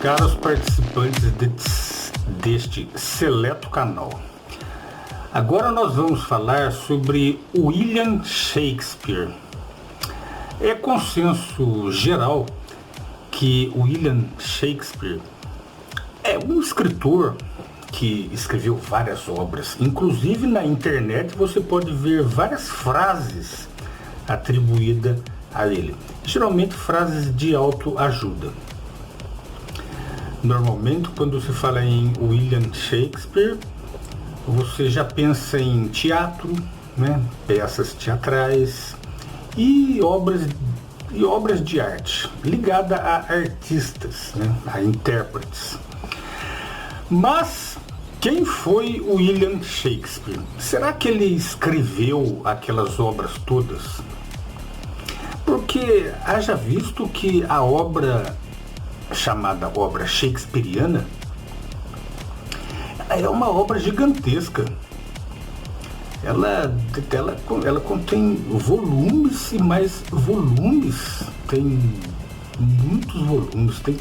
caros participantes deste seleto canal. Agora nós vamos falar sobre William Shakespeare. É consenso geral que William Shakespeare é um escritor que escreveu várias obras. Inclusive na internet você pode ver várias frases atribuídas a ele. Geralmente frases de autoajuda. Normalmente quando se fala em William Shakespeare, você já pensa em teatro, né? Peças teatrais e obras de arte, ligada a artistas, né? A intérpretes. Mas quem foi William Shakespeare? Será que ele escreveu aquelas obras todas? Porque haja visto que a obra chamada obra shakespeariana é uma obra gigantesca. Ela contém volumes e mais volumes. Tem muitos volumes. Tem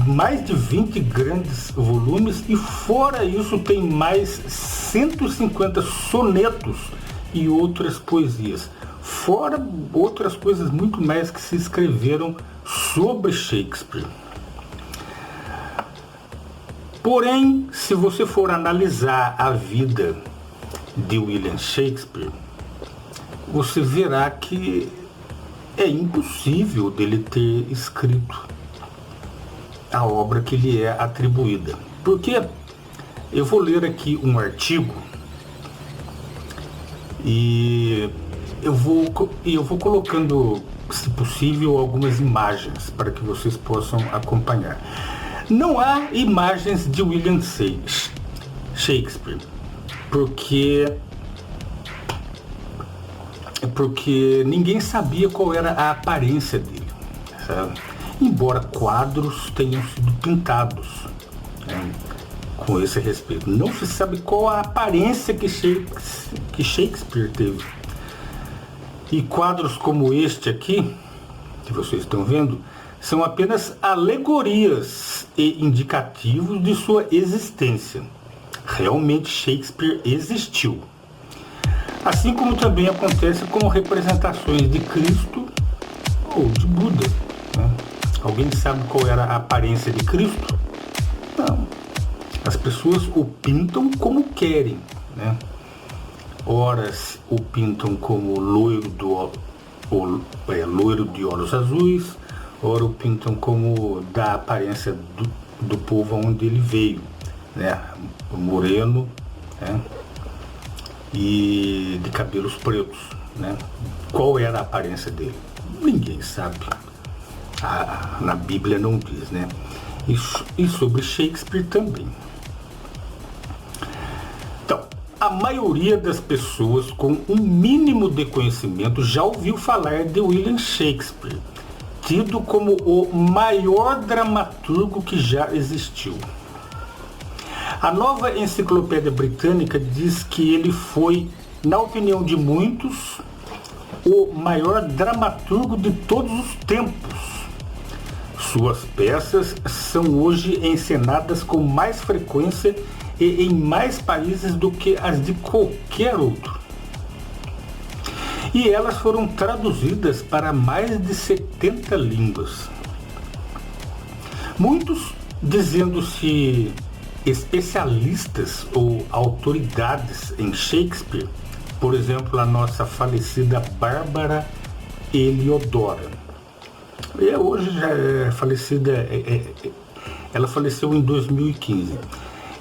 mais de 20 grandes volumes e fora isso tem mais 150 sonetos e outras poesias. Fora outras coisas muito mais que se escreveram sobre Shakespeare. Porém, se você for analisar a vida de William Shakespeare, você verá que é impossível dele ter escrito a obra que lhe é atribuída. Porque eu vou ler aqui um artigo e eu vou colocando, se possível, algumas imagens para que vocês possam acompanhar. Não há imagens de William Shakespeare, porque ninguém sabia qual era a aparência dele, sabe? Embora quadros tenham sido pintados, né, com esse respeito. Não se sabe qual a aparência que Shakespeare teve. E quadros como este aqui, que vocês estão vendo, são apenas alegorias e indicativos de sua existência. Realmente Shakespeare existiu. Assim como também acontece com representações de Cristo ou de Buda, né? Alguém sabe qual era a aparência de Cristo? Não. As pessoas o pintam como querem, né? Ora o pintam como loiro de olhos azuis, ora o pintam como da aparência do povo onde ele veio, né? Moreno, né? E de cabelos pretos, né? Qual era a aparência dele? Ninguém sabe. Na Bíblia não diz, né? E sobre Shakespeare também. Então, a maioria das pessoas com um mínimo de conhecimento já ouviu falar de William Shakespeare, tido como o maior dramaturgo que já existiu. A Nova Enciclopédia Britânica diz que ele foi, na opinião de muitos, o maior dramaturgo de todos os tempos. Suas peças são hoje encenadas com mais frequência e em mais países do que as de qualquer outro. E elas foram traduzidas para mais de 70 línguas. Muitos, dizendo-se especialistas ou autoridades em Shakespeare, por exemplo, a nossa falecida Bárbara Heliodora. E hoje já é falecida, ela faleceu em 2015.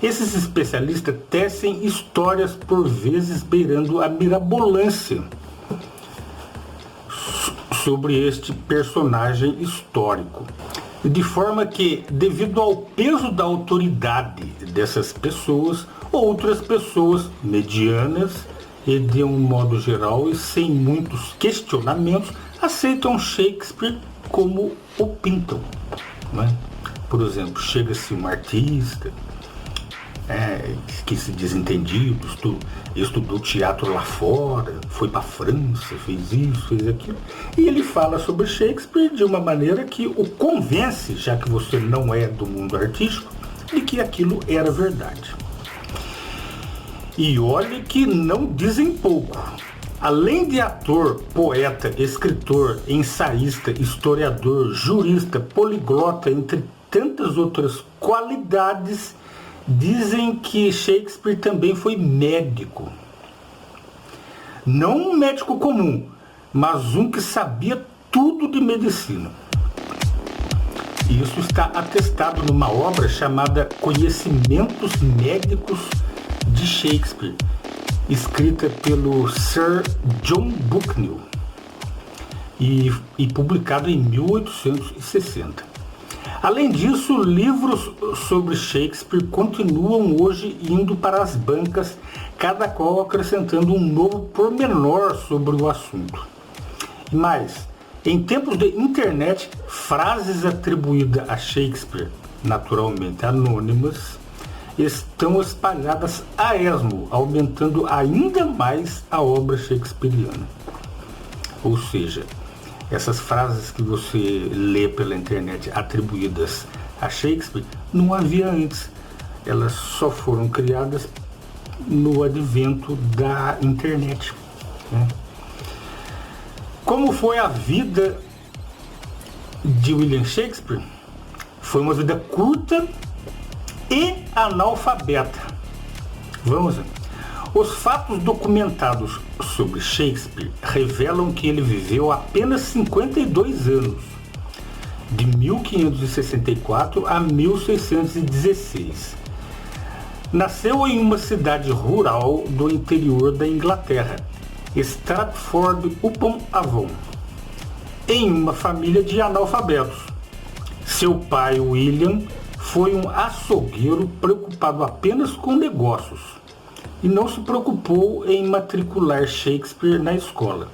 Esses especialistas tecem histórias por vezes beirando a mirabolância sobre este personagem histórico. De forma que, devido ao peso da autoridade dessas pessoas, outras pessoas medianas e de um modo geral e sem muitos questionamentos aceitam Shakespeare como o pintam, né? Por exemplo, chega-se um artista, que se diz entendido, estudou teatro lá fora, foi para a França, fez isso, fez aquilo. E ele fala sobre Shakespeare de uma maneira que o convence, já que você não é do mundo artístico, de que aquilo era verdade. E olhe que não dizem pouco. Além de ator, poeta, escritor, ensaísta, historiador, jurista, poliglota, entre tantas outras qualidades, dizem que Shakespeare também foi médico. Não um médico comum, mas um que sabia tudo de medicina. Isso está atestado numa obra chamada Conhecimentos Médicos de Shakespeare, escrita pelo Sir John Bucknell e publicado em 1860. Além disso, livros sobre Shakespeare continuam hoje indo para as bancas, cada qual acrescentando um novo pormenor sobre o assunto. E mais, em tempos de internet, frases atribuídas a Shakespeare, naturalmente anônimas, estão espalhadas a esmo, aumentando ainda mais a obra shakespeariana. Ou seja, essas frases que você lê pela internet atribuídas a Shakespeare não havia antes. Elas só foram criadas no advento da internet. Como foi a vida de William Shakespeare? Foi uma vida curta e analfabeta. Vamos ver. Os fatos documentados sobre Shakespeare revelam que ele viveu apenas 52 anos, de 1564 a 1616. Nasceu em uma cidade rural do interior da Inglaterra, Stratford-upon-Avon, em uma família de analfabetos. Seu pai, William, foi um açougueiro preocupado apenas com negócios e não se preocupou em matricular Shakespeare na escola.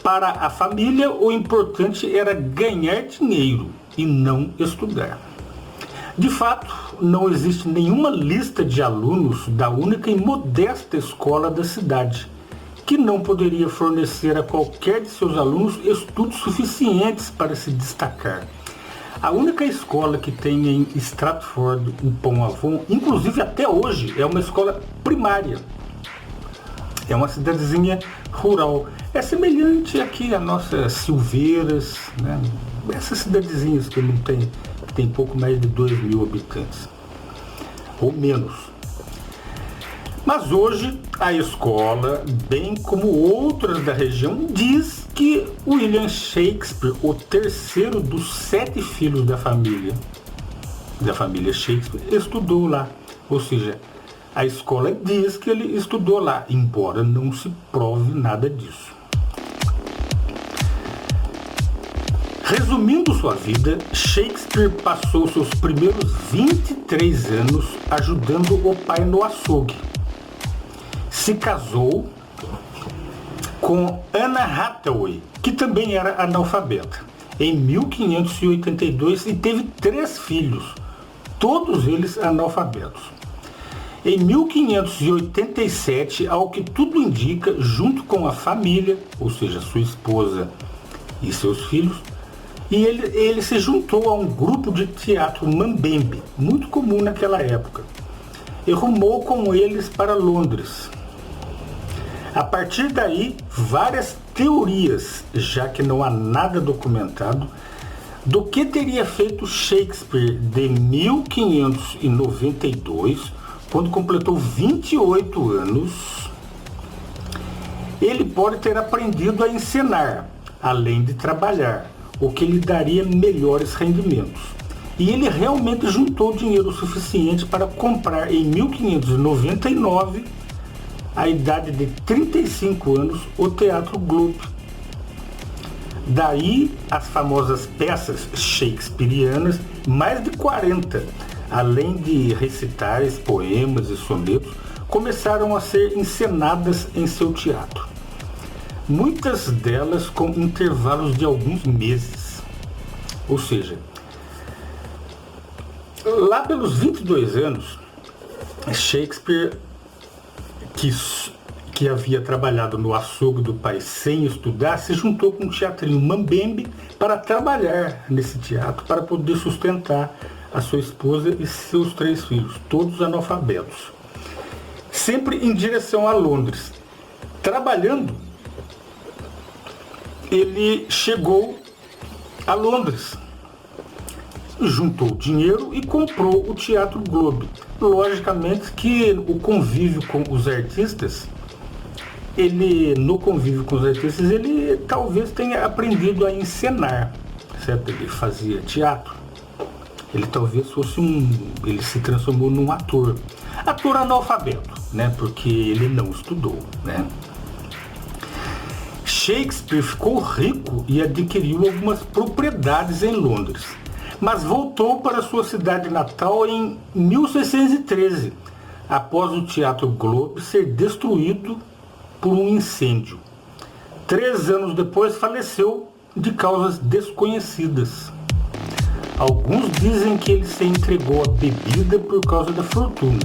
Para a família, o importante era ganhar dinheiro e não estudar. De fato, não existe nenhuma lista de alunos da única e modesta escola da cidade, que não poderia fornecer a qualquer de seus alunos estudos suficientes para se destacar. A única escola que tem em Stratford-upon-Avon, inclusive até hoje, é uma escola primária. É uma cidadezinha rural. É semelhante aqui a nossas Silveiras, né? Essas cidadezinhas que não tem pouco mais de 2.000 habitantes, ou menos. Mas hoje a escola, bem como outras da região, diz que William Shakespeare, o terceiro dos 7 filhos da família Shakespeare, estudou lá. Ou seja, a escola diz que ele estudou lá, embora não se prove nada disso. Resumindo sua vida, Shakespeare passou seus primeiros 23 anos ajudando o pai no açougue. Se casou com Anna Hathaway, que também era analfabeta, em 1582 e teve 3 filhos, todos eles analfabetos. Em 1587, ao que tudo indica, junto com a família, ou seja, sua esposa e seus filhos, e ele se juntou a um grupo de teatro mambembe, muito comum naquela época, e rumou com eles para Londres. A partir daí, várias teorias, já que não há nada documentado, do que teria feito Shakespeare de 1592, quando completou 28 anos. Ele pode ter aprendido a encenar, além de trabalhar, o que lhe daria melhores rendimentos. E ele realmente juntou dinheiro suficiente para comprar em 1599, à idade de 35 anos, o Teatro Globe. Daí as famosas peças shakespearianas, mais de 40, além de recitais, poemas e sonetos, começaram a ser encenadas em seu teatro. Muitas delas com intervalos de alguns meses. Ou seja, Lá pelos 22 anos, Shakespeare, que havia trabalhado no açougue do pai sem estudar, se juntou com o teatrinho Mambembe para trabalhar nesse teatro, para poder sustentar a sua esposa e seus 3 filhos, todos analfabetos. Sempre em direção a Londres. Trabalhando, ele chegou a Londres, juntou dinheiro e comprou o Teatro Globe. Logicamente que o convívio com os artistas, ele talvez tenha aprendido a encenar, certo? Ele fazia teatro, ele talvez ele se transformou num ator analfabeto, né? Porque ele não estudou, né? Shakespeare ficou rico e adquiriu algumas propriedades em Londres, mas voltou para sua cidade natal em 1613, após o Teatro Globe ser destruído por um incêndio. 3 anos depois faleceu de causas desconhecidas. Alguns dizem que ele se entregou à bebida por causa da fortuna,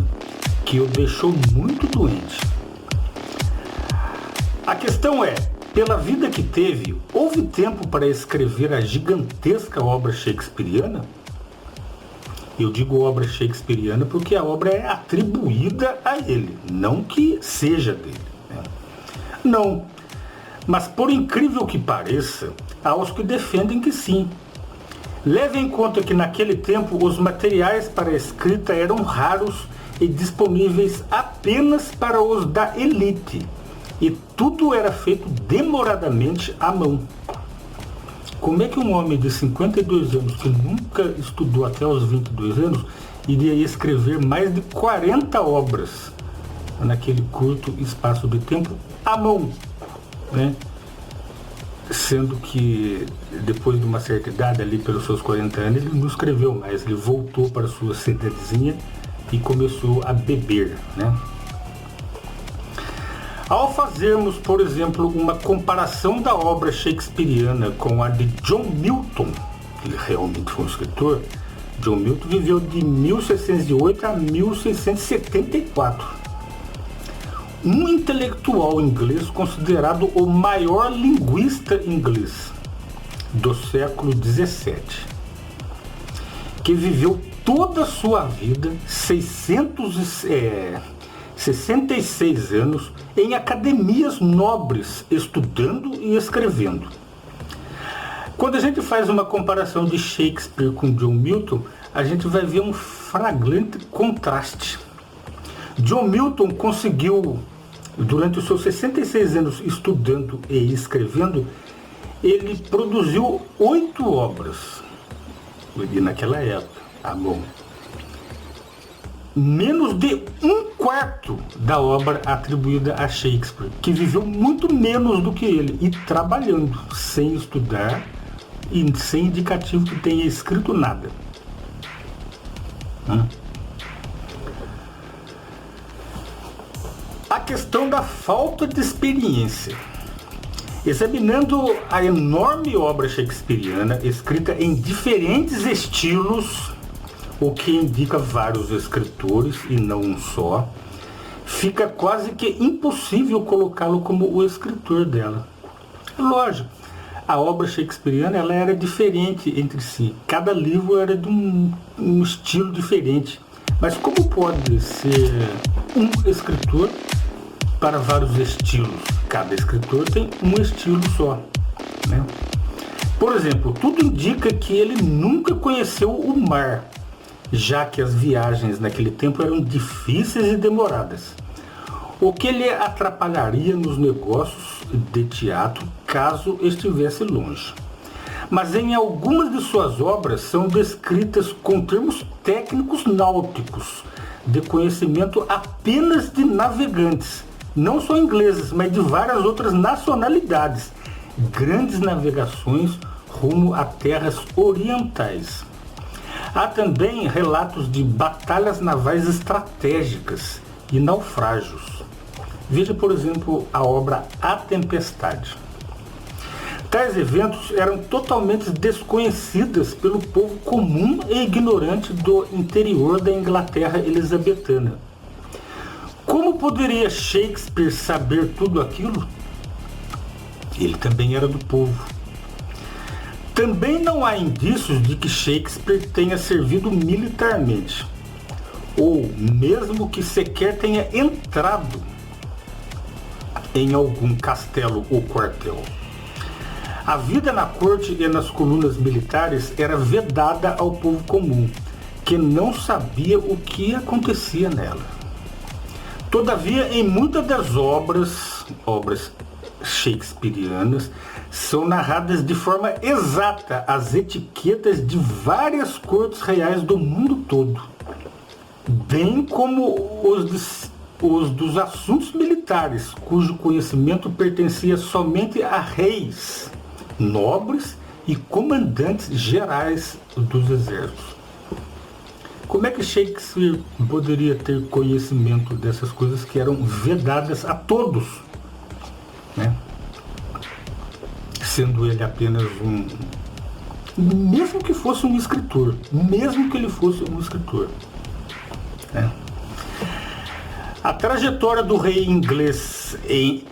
que o deixou muito doente. A questão é, pela vida que teve, houve tempo para escrever a gigantesca obra shakespeariana? Eu digo obra shakespeariana porque a obra é atribuída a ele, não que seja dele, né? Não, mas por incrível que pareça, há os que defendem que sim. Leve em conta que naquele tempo os materiais para a escrita eram raros e disponíveis apenas para os da elite, e tudo era feito demoradamente à mão. Como é que um homem de 52 anos, que nunca estudou até os 22 anos, iria escrever mais de 40 obras naquele curto espaço de tempo à mão, né? Sendo que depois de uma certa idade, ali pelos seus 40 anos, ele não escreveu mais, ele voltou para sua cidadezinha e começou a beber, né? Ao fazermos, por exemplo, uma comparação da obra shakespeariana com a de John Milton, que realmente foi um escritor, John Milton viveu de 1608 a 1674. Um intelectual inglês considerado o maior linguista inglês do século XVII, que viveu toda a sua vida, 66 anos, em academias nobres, estudando e escrevendo. Quando a gente faz uma comparação de Shakespeare com John Milton, a gente vai ver um flagrante contraste. John Milton conseguiu, durante os seus 66 anos estudando e escrevendo, ele produziu 8 obras, e naquela época, à mão. Menos de 1/4 da obra atribuída a Shakespeare, que viveu muito menos do que ele, e trabalhando, sem estudar e sem indicativo que tenha escrito nada. A questão da falta de experiência. Examinando a enorme obra shakespeariana, escrita em diferentes estilos, o que indica vários escritores e não um só, fica quase que impossível colocá-lo como o escritor dela. Lógico, a obra shakespeariana ela era diferente entre si, cada livro era de um estilo diferente. Mas como pode ser um escritor para vários estilos? Cada escritor tem um estilo só, né? Por exemplo, tudo indica que ele nunca conheceu o mar, já que as viagens naquele tempo eram difíceis e demoradas, o que lhe atrapalharia nos negócios de teatro caso estivesse longe. Mas em algumas de suas obras são descritas com termos técnicos náuticos, de conhecimento apenas de navegantes, não só ingleses, mas de várias outras nacionalidades, grandes navegações rumo a terras orientais. Há também relatos de batalhas navais estratégicas e naufrágios. Veja, por exemplo, a obra A Tempestade. Tais eventos eram totalmente desconhecidas pelo povo comum e ignorante do interior da Inglaterra elisabetana. Como poderia Shakespeare saber tudo aquilo? Ele também era do povo. Também não há indícios de que Shakespeare tenha servido militarmente, ou mesmo que sequer tenha entrado em algum castelo ou quartel. A vida na corte e nas colunas militares era vedada ao povo comum, que não sabia o que acontecia nela. Todavia, em muitas das obras shakespearianas, são narradas de forma exata as etiquetas de várias cortes reais do mundo todo, bem como os dos assuntos militares, cujo conhecimento pertencia somente a reis, nobres e comandantes gerais dos exércitos. Como é que Shakespeare poderia ter conhecimento dessas coisas que eram vedadas a todos, né? Sendo ele apenas mesmo que fosse um escritor, né? A trajetória do rei inglês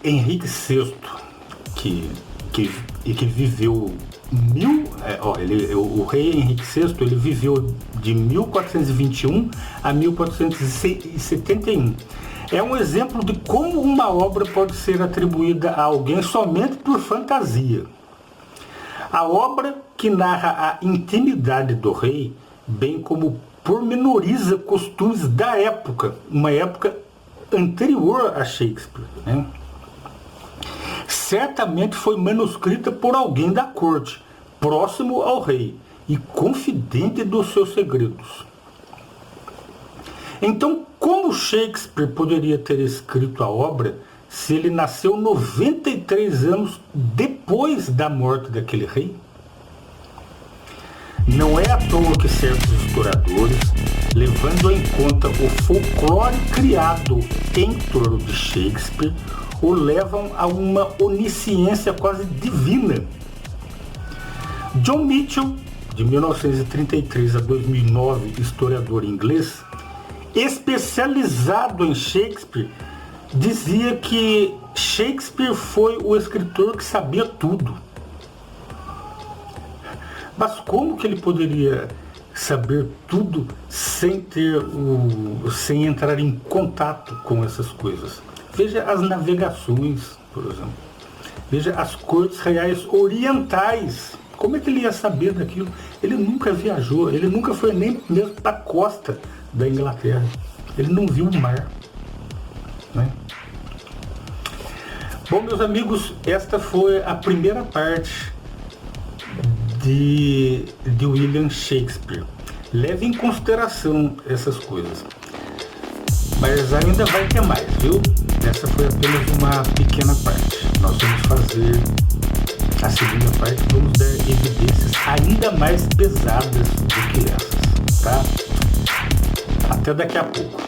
Henrique VI, que viveu o rei Henrique VI, ele viveu de 1421 a 1471. É um exemplo de como uma obra pode ser atribuída a alguém somente por fantasia. A obra que narra a intimidade do rei, bem como pormenoriza costumes da época, uma época anterior a Shakespeare, né? Certamente foi manuscrita por alguém da corte, próximo ao rei e confidente dos seus segredos. Então, como Shakespeare poderia ter escrito a obra se ele nasceu 93 anos depois da morte daquele rei? Não é à toa que certos historiadores, levando em conta o folclore criado em torno de Shakespeare, o levam a uma onisciência quase divina. John Mitchell, de 1933 a 2009, historiador inglês, especializado em Shakespeare, dizia que Shakespeare foi o escritor que sabia tudo. Mas como que ele poderia saber tudo sem entrar em contato com essas coisas? Veja as navegações, por exemplo. Veja as cortes reais orientais. Como é que ele ia saber daquilo? Ele nunca viajou, ele nunca foi nem mesmo para a costa da Inglaterra. Ele não viu o mar, né? Bom, meus amigos, esta foi a primeira parte de William Shakespeare. Leve em consideração essas coisas. Mas ainda vai ter mais, viu? Essa foi apenas uma pequena parte. Nós vamos fazer a segunda parte, vamos dar evidências ainda mais pesadas do que essas, tá? Até daqui a pouco.